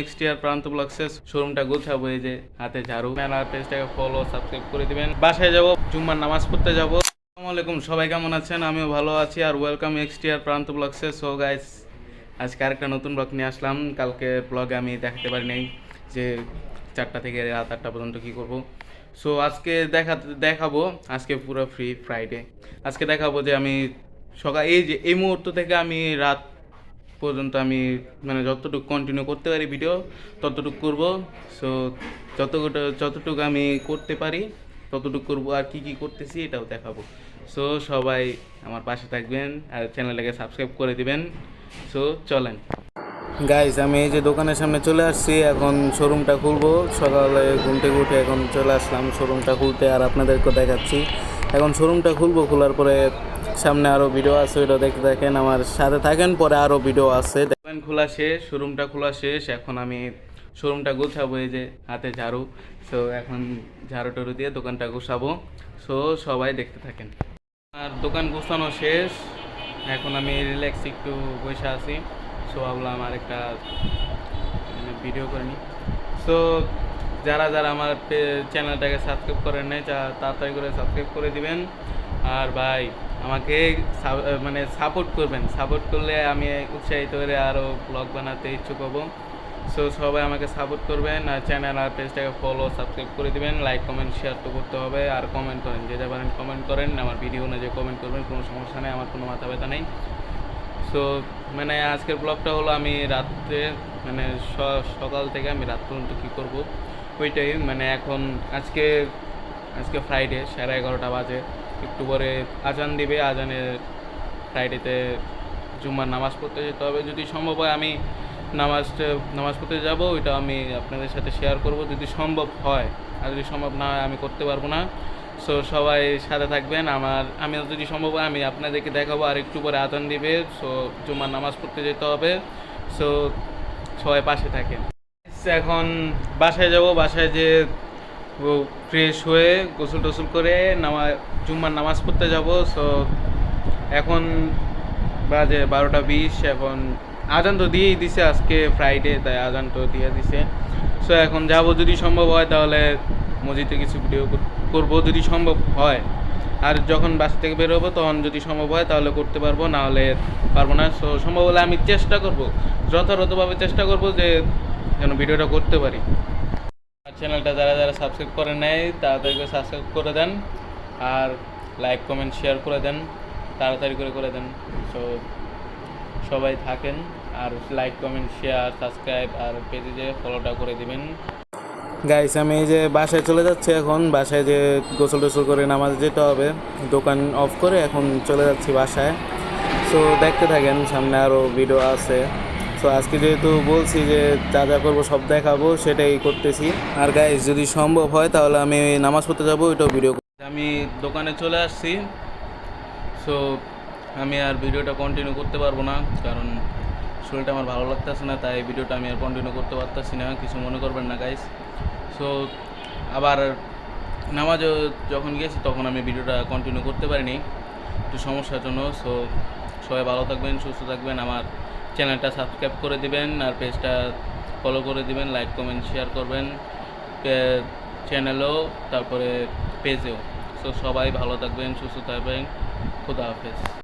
Next year প্রান্ত ব্লগসের শোরুমটা গোছাবো, এই যে হাতে ঝাড়ু। মেলার পেজটাকে ফলো সাবস্ক্রাইব করে দিবেন। বাসায় যাব, জুম্মার নামাজ পড়তে যাব। আসসালামু আলাইকুম, সবাই কেমন আছেন? আমিও ভালো আছি। আর ওয়েলকাম নেক্সট ইয়ার প্রান্ত ব্লগসে। সো গাইস, আজকে আরেকটা নতুন ব্লগ নিয়ে আসলাম। কালকে ব্লগে আমি দেখাতে পারি নাই যে 4টা থেকে রাত 8টা পর্যন্ত কী করব। সো আজকে দেখাবো। আজকে পুরো ফ্রি ফ্রাইডে। আজকে দেখাবো যে আমি এই মুহূর্ত থেকে আমি রাত পর্যন্ত আমি মানে যতটুকু কন্টিনিউ করতে পারি ভিডিও ততটুকু করব। সো যতটুকু আমি করতে পারি ততটুকু করব, আর কি কি করতেছি এটাও দেখাবো। সো সবাই আমার পাশে থাকবেন আর চ্যানেলটাকে সাবস্ক্রাইব করে দিবেন। সো চলেন গাইস, আমি এই যে দোকানের সামনে চলে আসছি। এখন শোরুমটা খুলবো। সকালে ঘুম থেকে উঠে এখন চলে আসলাম শোরুমটা খুলতে, আর আপনাদেরকে দেখাচ্ছি। এখন শোরুমটা খুলবো, খোলার পরে সামনে আরও ভিডিও আছে, ওইটা দেখতে থাকেন, আমার সাথে থাকেন। পরে আরও ভিডিও আছে। দোকান খোলা শেষ, শোরুমটা খোলা শেষ। এখন আমি শোরুমটা গোছাবো, এই যে হাতে ঝাড়ু। সো এখন ঝাড়ু টাড়ু দিয়ে দোকানটা গোছাবো। সো সবাই দেখতে থাকেন। আর দোকান গোছানো শেষ, এখন আমি রিল্যাক্স একটু বসে আছি। সো ভাবলাম আর একটা ভিডিও করে নিই। সো যারা যারা আমার চ্যানেলটাকে সাবস্ক্রাইব করেন নাই, তাড়াতাড়ি করে সাবস্ক্রাইব করে দিবেন। আর ভাই আমাকে মানে সাপোর্ট করবেন। সাপোর্ট করলে আমি উৎসাহিত করে আরও ব্লগ বানাতে ইচ্ছুক হব। সো সবাই আমাকে সাপোর্ট করবেন, আর চ্যানেল আর পেজটাকে ফলো সাবস্ক্রাইব করে দিবেন। লাইক কমেন্ট শেয়ার তো করতে হবে, আর কমেন্ট করেন, যেটা পারেন কমেন্ট করেন। আমার ভিডিও অনুযায়ী কমেন্ট করবেন, কোনো সমস্যা নেই, আমার কোনো মাথা ব্যথা নেই। সো মানে আজকের ব্লগটা হলো আমি রাত্রে মানে সকাল থেকে আমি রাত পর্যন্ত কী করব ওইটাই। মানে এখন আজকে ফ্রাইডে, 11:30 বাজে। একটু পরে আজান দিবে। আজানের ফ্রাইডেতে জুম্মার নামাজ পড়তে যেতে হবে। যদি সম্ভব হয় আমি নামাজ পড়তে যাব, ওইটা আমি আপনাদের সাথে শেয়ার করব যদি সম্ভব হয়। আর যদি সম্ভব না হয় আমি করতে পারবো না। সো সবাই সাথে থাকবেন। আমি যদি সম্ভব হয় আমি আপনাদেরকে দেখাবো। আর একটু পরে আজান দিবে, সো জুম্মার নামাজ পড়তে যেতে হবে। সো সবাই পাশে থাকেন। এখন বাসায় যাব। বাসায় যে ফ্রেশ হয়ে গোসল টোসল করে জুম্মার নামাজ পড়তে যাব। সো এখন বাজে 12:20। এখন আজান তো দিয়েই দিছে, আজকে ফ্রাইডে তাই আজান তো দিয়ে দিছে। সো এখন যাব, যদি সম্ভব হয় তাহলে মসজিদে কিছু ভিডিও করব যদি সম্ভব হয়। আর যখন বাসা থেকে বের হবো তখন যদি সম্ভব হয় তাহলে করতে পারবো, না হলে পারবো না। সো সম্ভব হলে আমি চেষ্টা করব, যথাযথভাবে চেষ্টা করব যে যেন ভিডিওটা করতে পারি। আর চ্যানেলটা যারা যারা সাবস্ক্রাইব করে নেয় তাদেরকে সাবস্ক্রাইব করে দেন, আর লাইক কমেন্ট শেয়ার করে দেন, তাড়াতাড়ি করে দেন। সো সবাই থাকেন, আর লাইক কমেন্ট শেয়ার সাবস্ক্রাইব আর পেজে যে ফলোটা করে দিবেন। গাইস, আমি এই যে বাসায় চলে যাচ্ছি। এখন বাসায় যে গোসল টোসল করে নামাজ যেতে হবে, দোকান অফ করে এখন চলে যাচ্ছি বাসায়। সো দেখতে থাকেন, সামনে আরও ভিডিও আছে। সো আজকে যেহেতু বলছি যে যা যা করবো সব দেখাবো, সেটাই করতেছি। আর গাইস যদি সম্ভব হয় তাহলে আমি নামাজ পড়তে যাবো, ওইটাও ভিডিও। আমি দোকানে চলে আসছি। সো আমি আর ভিডিওটা কন্টিনিউ করতে পারবো না, কারণ শরীরটা আমার ভালো লাগতেছে না, তাই ভিডিওটা আমি আর কন্টিনিউ করতে পারতেছি না। কিছু মনে করবেন না গাইস। সো আবার নামাজও যখন গেছি তখন আমি ভিডিওটা কন্টিনিউ করতে পারিনি একটু সমস্যার জন্য। সো সবাই ভালো থাকবেন, সুস্থ থাকবেন। আমার চ্যানেলটা সাবস্ক্রাইব করে দিবেন, আর পেজটা ফলো করে দিবেন, লাইক কমেন্ট শেয়ার করবেন চ্যানেলেও, তারপরে পেজেও। সো সবাই ভালো থাকবেন, সুস্থ থাকবেন। খুদা হাফেজ।